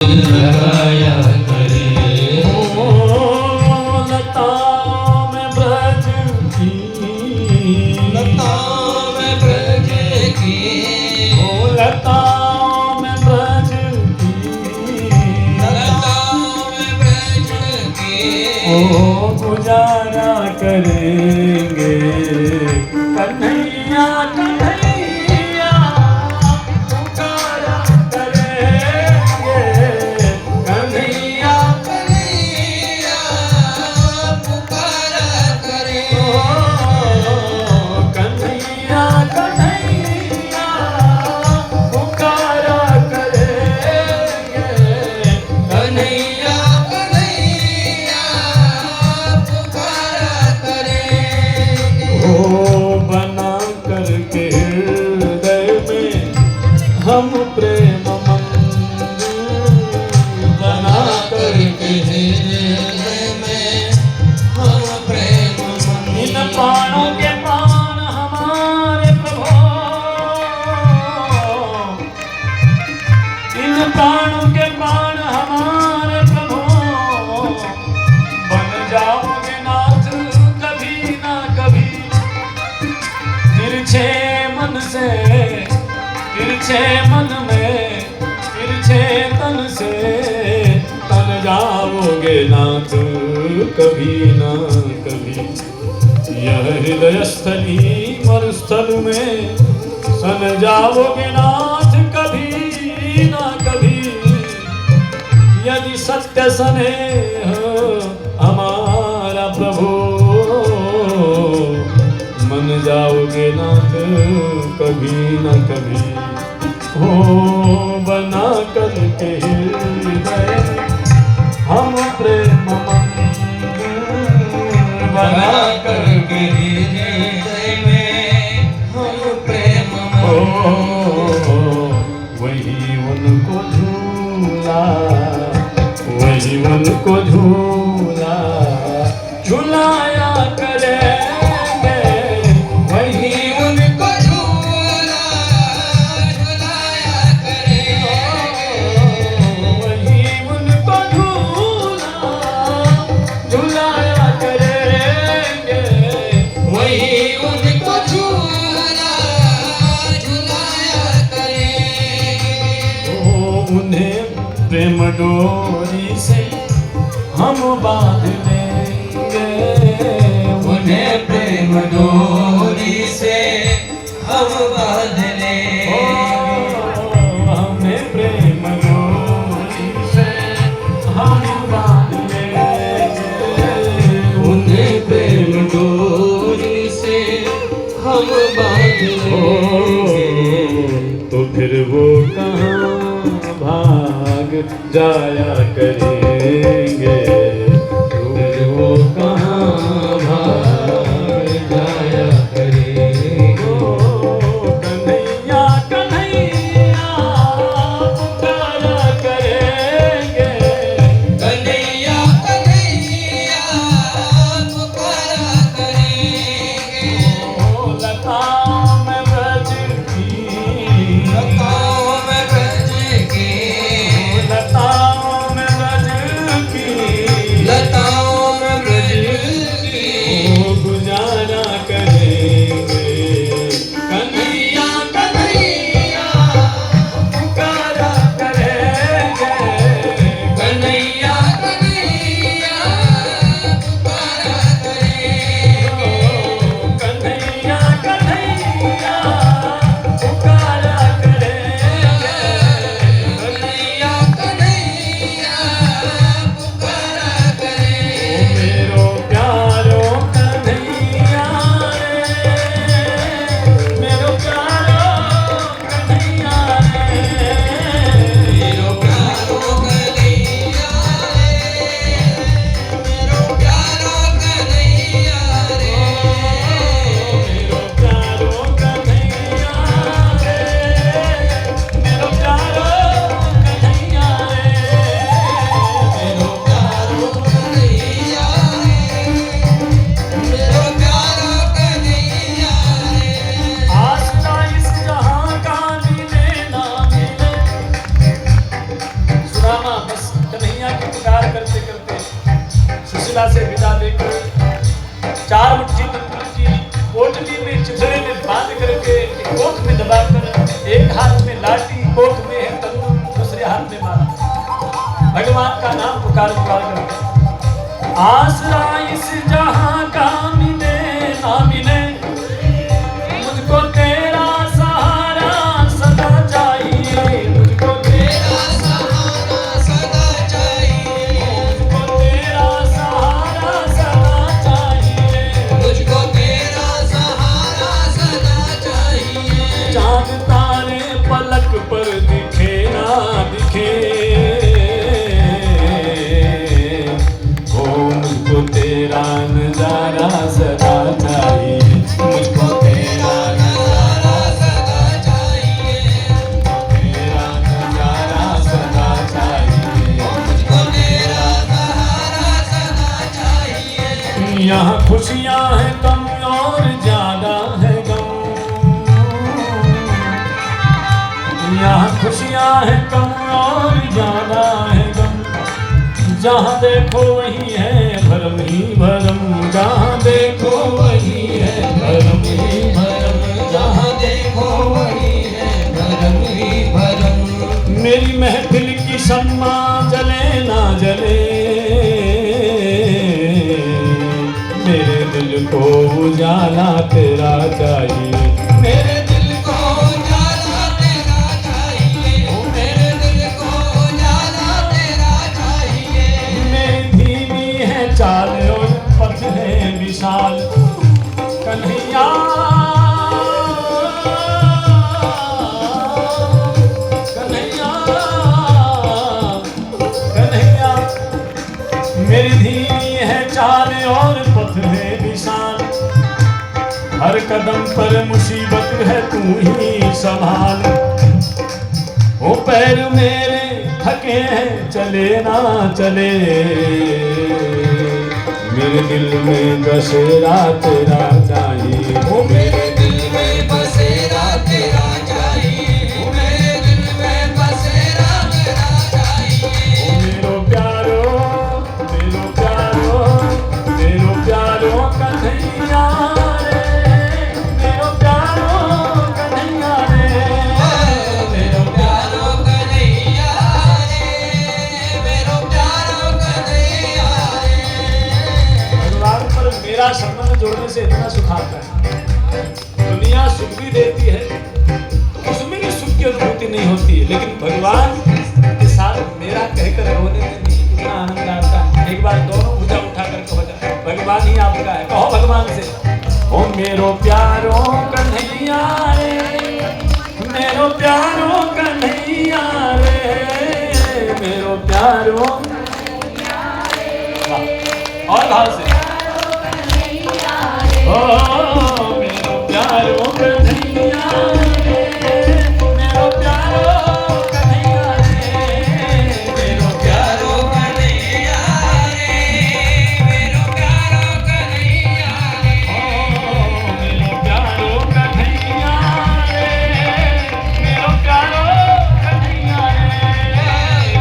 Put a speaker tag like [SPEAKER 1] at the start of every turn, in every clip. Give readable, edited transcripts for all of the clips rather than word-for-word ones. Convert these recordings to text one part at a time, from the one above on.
[SPEAKER 1] लगाया करे।
[SPEAKER 2] ओ लता में ब्रज की,
[SPEAKER 1] लता में ब्रज की,
[SPEAKER 2] ओ लता में ब्रज की,
[SPEAKER 1] लता में ब्रज की।
[SPEAKER 2] ओ गुजारा करेंगे कन्हैया कन्हैया पुकारा करेंगे कन्हैया
[SPEAKER 1] कन्हैया पुकारा करे।
[SPEAKER 2] ओ कन्हैया कन्हैया पुकारा करेंगे
[SPEAKER 1] कन्हैया कन्हैया पुकारा करे।
[SPEAKER 2] ओ बना करके हृदय में हम प्रेम मंदिर बना करके
[SPEAKER 1] हृदय में हम प्रेम
[SPEAKER 2] इन
[SPEAKER 1] मंदिर।
[SPEAKER 2] प्राणों के प्राण हमारे प्रभु, इन प्राणों के प्राण हमारे प्रभु बन जाओगे नाथ कभी ना कभी। तिरछे मन से, तिरछे मन में, तिरछे तन से तन जाओगे नाथ कभी ना कभी। यह हृदय स्थली मरुस्थल में सन जाओगे नाथ कभी ना कभी। यदि सत्य स्नेह हमारा प्रभु मन जाओगे नाथ कभी न कभी। हो बना करके हृदय हम प्रेम मंदिर बना
[SPEAKER 1] करके हृदय में हम प्रेम
[SPEAKER 2] ओ
[SPEAKER 1] मंदिर।
[SPEAKER 2] वही उनको झूला, वही उनको झूला झुलाया करेंगे वही
[SPEAKER 1] उनको झूला झुलाया करेंगे।
[SPEAKER 2] वही उनको झूला झुलाया करेंगे
[SPEAKER 1] वही उनको झूला झुलाया करेंगे।
[SPEAKER 2] ओ उन्हें प्रेम डोरी से हम बांध लेंगे
[SPEAKER 1] उन्हें प्रेम डोरी से हम बांध
[SPEAKER 2] ओ,
[SPEAKER 1] लेंगे।
[SPEAKER 2] हमें प्रेम डोरी से हम बांध लेंगे
[SPEAKER 1] उन्हें प्रेम डोरी से हम बांध लेंगे।
[SPEAKER 2] तो फिर वो कहाँ भाग जाया करेंगे, फिर वो कहाँ भाग
[SPEAKER 1] जाया करेंगे।
[SPEAKER 2] कन्हैया कन्हैया पुकारा करेंगे
[SPEAKER 1] कन्हैया कन्हैया पुकारा करेंगे।
[SPEAKER 2] ओ लता में ब्रज की,
[SPEAKER 1] लताओं में ब्रज की,
[SPEAKER 2] लताओं में ब्रज की,
[SPEAKER 1] लताओं में ब्रज की।
[SPEAKER 2] ओ गुजारा करेंगे कन्हैया कन्हैया पुकारा करेंगे
[SPEAKER 1] कन्हैया कन्हैया पुकारा करेंगे।
[SPEAKER 2] कन्हैया कन्हैया पुकारा करेंगे
[SPEAKER 1] कन्हैया कन्हैया
[SPEAKER 2] मिथिला से विदा देकर 4 मुट्ठी तंबू की पोटली में चिथड़े में बांध करके कोख में दबाकर एक हाथ में लाठी, कोख में है तंबू, दूसरे हाथ में माला, भगवान का नाम पुकार करके आसरा इस जहां का मिले ना मिले, मुझको तेरा सहारा सदा चाहिए, मुझको तेरा
[SPEAKER 1] सहारा सदा चाहिए,
[SPEAKER 2] मुझको तेरा सहारा सदा चाहिए,
[SPEAKER 1] मुझको तेरा सहारा सदा चाहिए।
[SPEAKER 2] चांद तारे पलक पर दिखे ना दिखे, ओ मुझको तेरा नजारा सदा चाहिए, मुझको तेरा
[SPEAKER 1] नजारा सदा चाहिए,
[SPEAKER 2] तेरा नजारा सदा चाहिए,
[SPEAKER 1] मुझको तेरा सहारा सदा चाहिए।
[SPEAKER 2] यहाँ खुशियाँ हैं कम और ज्यादा है गम, यहाँ खुशियाँ हैं कम और ज्यादा है गम, जहाँ देखो वही है भरम ही भरम, जहाँ देखो वही है भरम ही भरम,
[SPEAKER 1] जहाँ देखो वही है भरम ही भरम।
[SPEAKER 2] मेरी महफिल की शम्मा जले ना जले, मेरे दिल को उजाला तेरा चाहिए,
[SPEAKER 1] मेरे दिल को उजाला तेरा चाहिए, मेरे दिल को उजाला तेरा चाहिए।
[SPEAKER 2] मेरी धीमी है चाल और पथ है विशाल, कन्हैया कन्हैया कन्हैया, मेरी धीमी है चाल और पथ है विशाल, हर कदम पर मुसीबत है तू ही संभाल, ओ पैर मेरे थके हैं चले ना चले, मेरे दिल में बसेरा तेरा चाहिए, ओ
[SPEAKER 1] मेरे दिल में बसेरा तेरा चाहिए, मेरे दिल में बसेरा तेरा चाहिए।
[SPEAKER 2] मेरो प्यारो कन्हैया रे, मेरो प्यारो कन्हैया रे,
[SPEAKER 1] मेरो प्यारो कन्हैया रे, मेरो प्यारो कन्हैया रे।
[SPEAKER 2] भगवान पर मेरा संबंध जोड़ने से इतना सुख आता है। दुनिया सुख भी देती है तो उसमें भी सुख की अनुभूति नहीं होती है, लेकिन भगवान के साथ मेरा कहकर रोने में भी इतना आनंद आता है। एक बार दोनों भुजा उठाकर कहो जाए भगवान ही आपका है, कहो भगवान से, ओ मेरो प्यारो कन्हैया रे, मेरो प्यारो कन्हैया रे, मेरो प्यारो, वाह, और भाव से, ओ मेरो प्यारो कन्हैया रे, मेरो प्यारो कन्हैया रे, मेरो
[SPEAKER 1] प्यारो कन्हैया रे, मेरो प्यारो कन्हैया रे,
[SPEAKER 2] ओ मेरो प्यारो कन्हैया रे, मेरो प्यारो कन्हैया रे,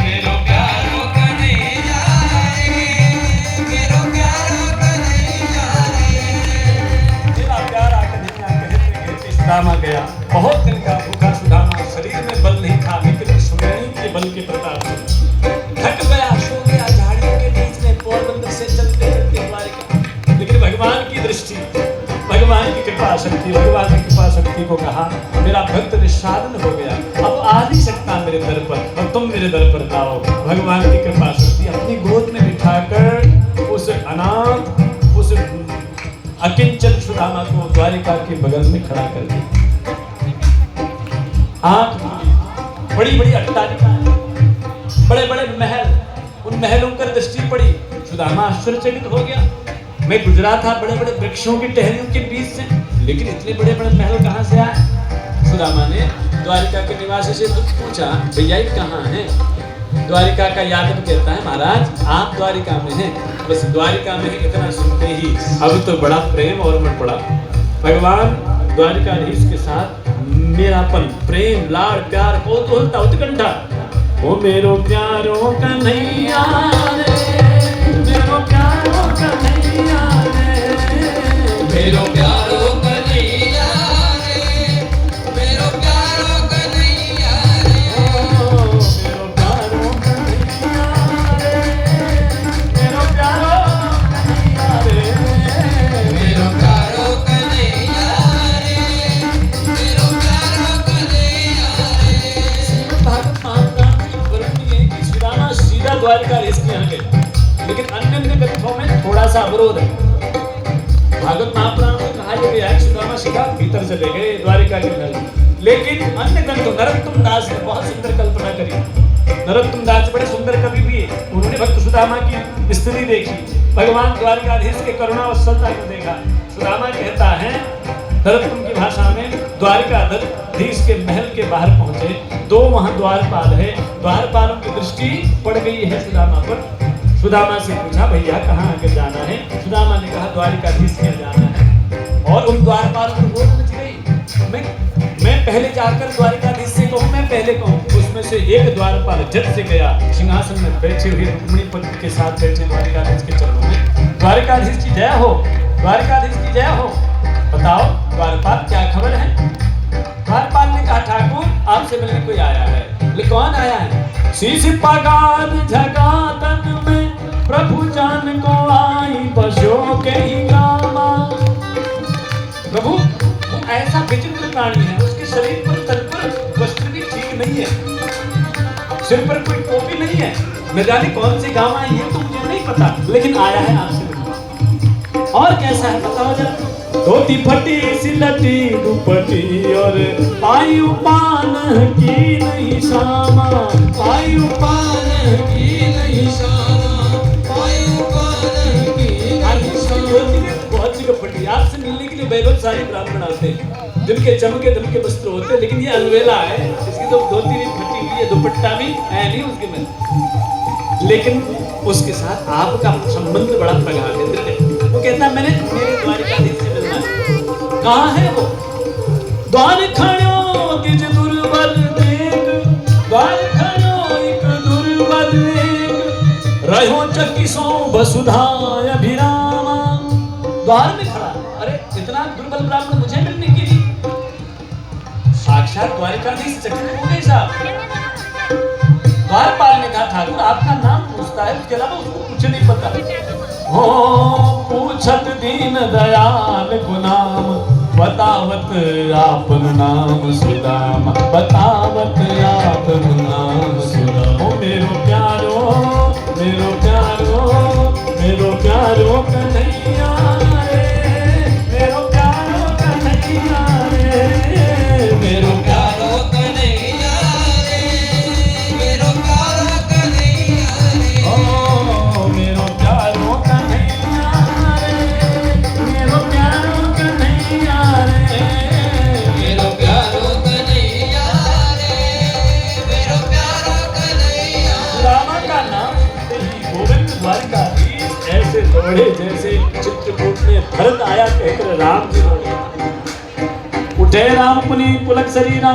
[SPEAKER 1] मेरो प्यारो कन्हैया रे, मेरो प्यारो कन्हैया रे।
[SPEAKER 2] मेरा प्यारा कन्हैया कहते कहते सुदामा गया, बहुत दिन का भूखा सुदामा, शरीर में बल नहीं था लेकिन सुनैनी के बल के प्रताप से थक गया, सो गया झाड़ियों के बीच में पोरबंदर से चलते चलते द्वारिका, लेकिन भगवान की दृष्टि, भगवान की कृपा शक्ति, भगवान की कृपा शक्ति को कहा मेरा भक्त निस्साधन हो गया, अब आ नहीं सकता मेरे दर पर, और तुम मेरे दर पर आओ। भगवान की कृपा शक्ति अपनी गोद में बिठाकर उस अनाथ, उस अकिंचन सुदामा को द्वारिका के बगल में खड़ा कर दिया। आंख खुली, बड़ी बड़ी अट्टालिका, बड़े बड़े महल, उन महलों पर दृष्टि पड़ी, सुदामा आश्चर्यचकित हो गया। मैं गुजरा था बड़े बड़े वृक्षों की टहनियों के बीच से, लेकिन इतने बड़े बड़े महल कहाँ से आए? सुदामा ने द्वारिका के निवासी से दुख पूछा, भैया ये कहाँ है? द्वारिका का यादव कहता है, महाराज आप द्वारिका में हैं। बस द्वारिका में इतना सुनते ही अब तो बड़ा प्रेम और उमड़ पड़ा। भगवान द्वारिकाधीश के साथ मेरापन, प्रेम, लाड़, प्यार, कौतूहलता, उत्कंठा। ओ मेरो प्यारो कन्हैया रे, मेरो प्यारो
[SPEAKER 1] मेरो प्यारो कन्हैया रे, मेरो प्यारो कन्हैया रे,
[SPEAKER 2] मेरो प्यारो कन्हैया रे, मेरो प्यारो कन्हैया रे,
[SPEAKER 1] मेरो प्यारो कन्हैया रे, मेरो प्यारो कन्हैया रे।
[SPEAKER 2] भागवत महापुराण की वर्णनी है कि सुदामा सीधा द्वारकाधीश के यहाँ गए, लेकिन अन्य अन्य ग्रंथों में थोड़ा सा अवरोध है। भागवत महापुराण में कहा गया है सुदामा सीधा भीतर चले गए द्वारिका के अंदर, लेकिन अन्य ग्रंथों नरोत्तम दास ने बहुत सुंदर कल्पना करी। नरोत्तम दास बड़े सुंदर कवि भी है, उन्होंने भक्त सुदामा की स्थिति देखी, भगवान द्वारिकाधीश के करुणा और सत्ता को देखा। सुदामा कहता है नरोत्तम की भाषा में, द्वारिकाधीश के महल के बाहर पहुंचे, दो वहां द्वारपाल है, द्वारपालों की दृष्टि पड़ गई है सुदामा पर। सुदामा से पूछा भैया कहाँ आगे जाना है? सुदामा ने कहा द्वारिकाधीश में जाना है। और उन द्वारपालों को वो समझ गई, मैं पहले जाकर द्वारिकाधीश से कहूँ, मैं पहले कहूँ। उसमें से एक द्वारपाल झट से गया, सिंहासन में बैठे हुए रुक्मिणी पति के साथ बैठे द्वारिकाधीश के चरणों में, द्वारिकाधीश की जय हो, द्वारिकाधीश की जय हो। बताओ द्वारपाल क्या खबर है? द्वारपाल ने कहा ठाकुर आपसे मिलने कोई आया है। बोले कौन आया है? शीश पगार जगातन में प्रभु जान को आई बसो के ही गामा। प्रभु वो ऐसा विचित्र प्राणी है, उसके शरीर पर तन पर वस्त्र भी ठीक नहीं है, सिर पर कोई टोपी नहीं है, न जाने कौन सी गाँव आई है तो मुझे नहीं पता, लेकिन आया है आपसे मिलने। और कैसा है बताओ जरा? धोती फटी सिलटी दुपट्टी और आयु पान की नहीं शामा, आयु पान
[SPEAKER 1] की नहीं शाना, आयु पान की नहीं शाना।
[SPEAKER 2] बहुत सी कपटी आपसे मिलने के लिए वैभवशाली ब्राह्मण आते हैं, जिनके चमके धमके वस्त्र होते हैं, लेकिन ये अलवेला है, इसकी तो धोती भी फटी हुई है, दुपट्टा भी है नहीं उसके में, लेकिन उसके साथ आपका संबंध बड़ा प्रगाढ़ है। वो कहता है मैंने मेरे द्वारिकाधीश से मिलना है। कहाँ है वो? द्वार खड़ो तिज दुर्बल देख, द्वार खड़ो एक दुर्बल देख, रहो चकिसो वसुधा अभिरामा। द्वार में खड़ा, अरे इतना दुर्बल ब्राह्मण मुझे मिलने के लिए? साक्षात द्वारिकाधीश चकित हो गए साहब। द्वारपाल ने कहा ठाकुर आपका नाम पूछता है, उसके अलावा उसको कुछ नहीं पता। हो पूछत दीन दयाल को नाम, बतावत आपन नाम सुदामा, बतावत आपन नाम सुदामा। मेरो प्यारो, मेरो प्यारो, मेरो प्यारो कन्हैया रे, मेरो प्यारो कन्हैया रे, मेरो
[SPEAKER 1] प्यारो कन्हैया रे, मेरो प्यारो कन्हैया रे,
[SPEAKER 2] ओ मेरो प्यारो कन्हैया रे, मेरो प्यारो कन्हैया रे,
[SPEAKER 1] मेरो प्यारो कन्हैया रे, मेरो प्यारो कन्हैया।
[SPEAKER 2] रामा का नाम गोविंद द्वारिकाधीश ऐसे दौड़े जैसे चित्रकूट में भरत आया कहकर राम जी दौड़े। उठे राम पुनि पुलक शरीरा,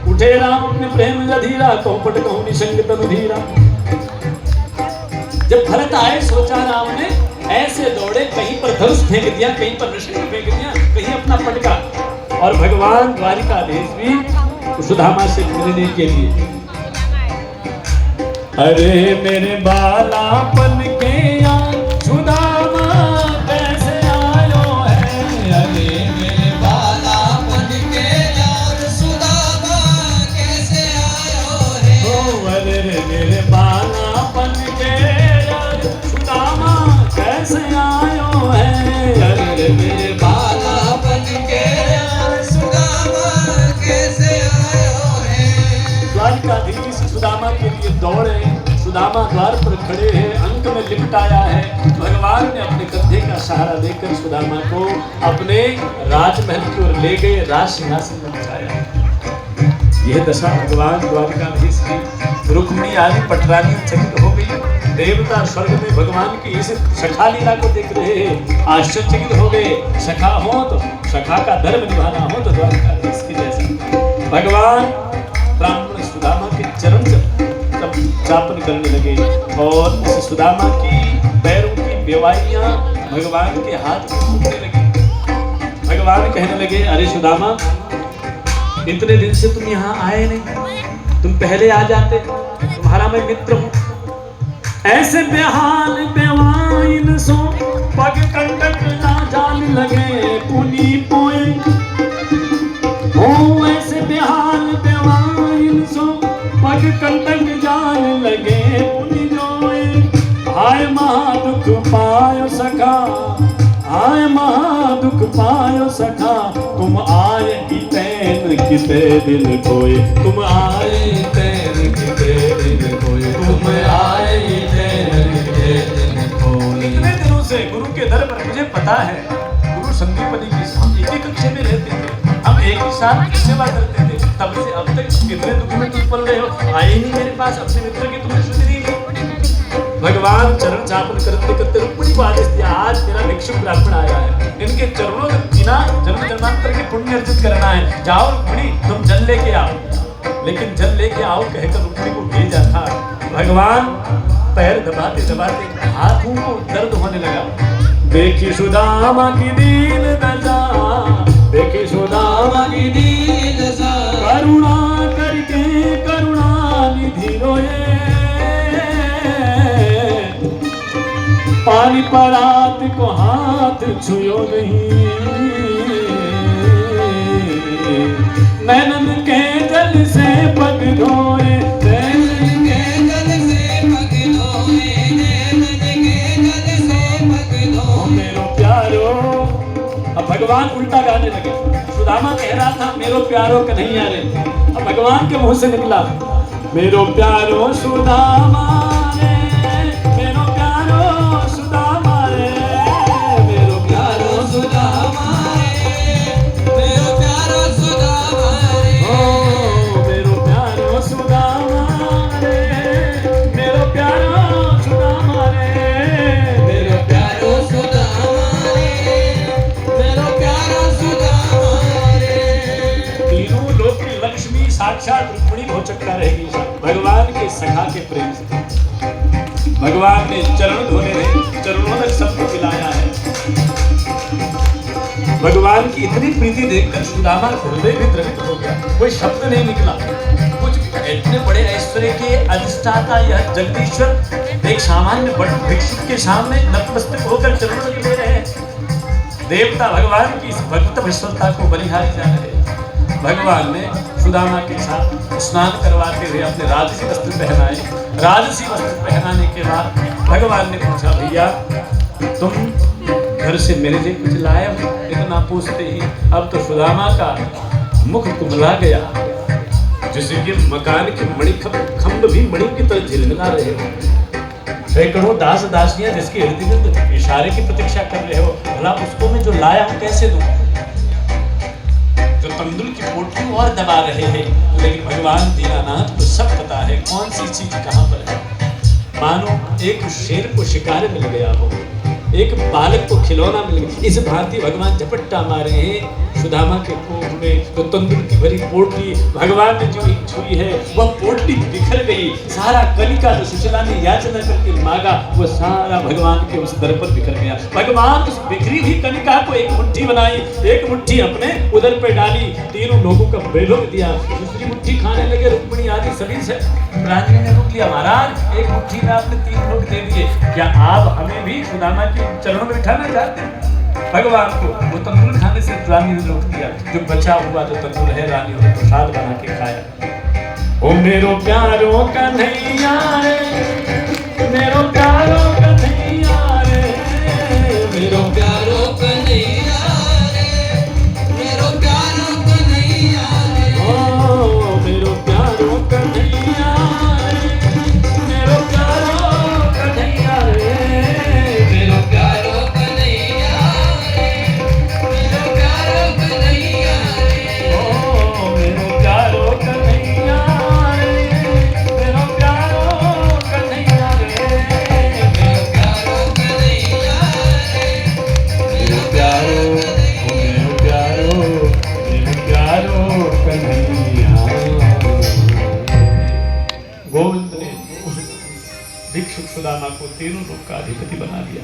[SPEAKER 2] उठे राम अपने प्रेम अधीरा, कौपट कहूँ निसंग तनु धीरा। जब भरत आए सोचा राम ने, ऐसे दौड़े, कहीं पर धनुष फेंक दिया, कहीं पर नृसिंग फेंक दिया, कहीं अपना पटका। और भगवान द्वारिकाधीश भी सुदामा से मिलने के लिए, अरे मेरे बालापन के यार सुदामा कैसे आयो है, अरे मेरे
[SPEAKER 1] बालापन के यार सुदामा कैसे आयो है,
[SPEAKER 2] ओ अरे मेरे बालापन के यार सुदामा कैसे आयो है, अरे मेरे
[SPEAKER 1] बालापन के यार सुदामा कैसे आयो है।
[SPEAKER 2] द्वारिकाधीश सुदामा के लिए दौड़े, सुदामा द्वार पर खड़े हैं, अंक में लिपटाया है। भगवान ने अपने कंधे का सहारा देकर सुदामा को अपने राजमहल की ओर ले गए, राज सिंहासन में बिठाया। यह दशा भगवान द्वारिकाधीश की। रुक्मिणी आदि पटरानी चकित हो गई। देवता स्वर्ग में भगवान की इस सखा लीला को देख रहे हैं, आश्चर्यचकित हो गए। सखा हो तो सखा का धर्म निभाना हो तो द्वारिकाधीश की जैसा। भगवान ब्राह्मण सुदामा के चरण चापन करने लगे और इस सुदामा की पैरों की बेवाइयां भगवान के हाथ में छूटने लगी। भगवान कहने लगे, अरे सुदामा, इतने दिन से तुम यहाँ आए नहीं, तुम पहले आ जाते, तुम्हारा मैं मित्र हूँ। ऐसे बेहाल बेवाइन सो पग कंटक ना जान लगे पुनी पोए। ओ ऐसे बेहाल बेवाइन सो पग कंटक जान लगे पुनी जोए। हाय महा दुख पायो सखा, हाय महा दुख पायो सखा, तुम आए तैन किते दिल खोए, तुम आए तैन किते दिल खोए, तुम आए तैन किते दिल खोए। इतने दिनों से गुरु के दर पर मुझे पता है, गुरु संदीपनी के साथ एक ही कक्षा में रहते थे, हम एक ही साथ सेवा करते थे, तब से अब तक कितने दुख में तुम पल रहे हो, आए नहीं मेरे पास, अपने मित्र की तुमने सुनी नहीं। भगवान चरण चापन करते करते रुक्मिणी को आदेश दिया, आज मेरा भिक्षुक ब्राह्मण आया है, इनके चरणों में बिना जन्म जन्मांतर के पुण्य अर्जित करना है, जाओ रुक्मिणी तुम जल लेके आओ। लेकिन जल लेके आओ कहकर रुक्मिणी को भेजा था, भगवान पैर दबाते दबाते हाथों को दर्द होने लगा। देखी सुदामा की दीन दशा, देखी सुदामा की दीन दशा, करुणा करके करुणा निधि रोए। पानी परात को हाथ छुयो नहीं, नैनन के जल से पग धोए, नैनन के जल से पग धोए, नैनन के जल से पग धोए। मेरो प्यारो, अब भगवान उल्टा गाने लगे। सुदामा कह रहा था मेरो प्यारो कन्हैया रे, अब भगवान के मुंह से निकला मेरो प्यारो सुदामा रे, मेरो प्यारो सुदामा रे, मेरो प्यारो सुदामा रे, मेरो प्यारो सुदामा रे, ओ मेरो प्यारो सुदामा रे, मेरो प्यारो सुदामा रे, मेरो प्यारो सुदामा रे, मेरो प्यारो सुदामा रे। तीनों लोक की लक्ष्मी साक्षात रुक्मिणी हो चक्का रहेगी भगवान के सखा के प्रेम से। भगवान ने चरण धोने रहे, चरणों तक सबको खिलाया है। भगवान की इतनी प्रीति देखकर सुदामा हृदय भी द्रवित हो गया, कोई शब्द नहीं निकला। कुछ इतने बड़े ऐश्वर्य के अधिष्ठाता यह जगदीश्वर एक सामान्य बड़े भिक्षुक के सामने नतमस्तक होकर चरणों में गिरे रहे। देवता भगवान की इस भक्त विश्वता को बलिहारी जा रहे। भगवान ने सुदामा के साथ स्नान करवाते हुए अपने राजसी वस्त्र पहनाए। राजसी वस्त्र पहनाने के बाद भगवान ने पूछा, भैया तुम घर से मेरे लिए कुछ लाए हो? इतना पूछते ही अब तो सुदामा का मुख कुमला गया, जैसे कि मकान के खंभ भी मणि की तरह झिलमिला रहे हो। सैकड़ों दास दासियां जिसके इर्द गिर्द इशारे की प्रतीक्षा कर रहे हो, भला उसको मैं जो लाया हूं कैसे दूं? जो तंदुर की पोटली और दबा रहे हैं, लेकिन भगवान दीनानाथ को सब पता है कौन सी चीज कहां पर है। मानो एक शेर को शिकार मिल गया हो, एक बालक को खिलौना मिल गया, इस भांति भगवान झपट्टा मारे हैं सुदामा के कोख में। तो तंदुर की भरी पोटली भगवान ने जो छुई है वह पोटली बिखर गई। सारा कलिका जो सुशीला ने याचना करके मांगा वो सारा भगवान के उस दर पर बिखर गया। भगवान उस बिखरी हुई कलिका को एक मुट्ठी बनाई, एक मुट्ठी अपने उदर पे डाली, तीनों लोगों का बेलोग दिया, दूसरी मुट्ठी खाने लगे। रुक्मिणी आदि सभी से रानी ने रोक लिया, महाराज एक मुट्ठी में आपने 3 लोग दे दिए, क्या आप हमें भी सुदामा के चरणों में बिठाना चाहते हैं? भगवान को वो तंदूर खाने से रानी ने रोक दिया। जो बचा हुआ जो तंदूर है रानी ने प्रसाद बना के खाया। ओ मेरो प्यारो कन्हैया रे, मेरो प्यारो कन्हैया रे, मेरो प्यारो कन्हैया रे, मेरो प्यारो कन्हैया रे, ओ मेरो प्यारो कन्हैया रे, मेरो प्यारो कन्हैया रे, मेरो प्यारो गोविंद ने उस भिक्षुक सुदामा को तीनों लोक का अधिपति बना दिया।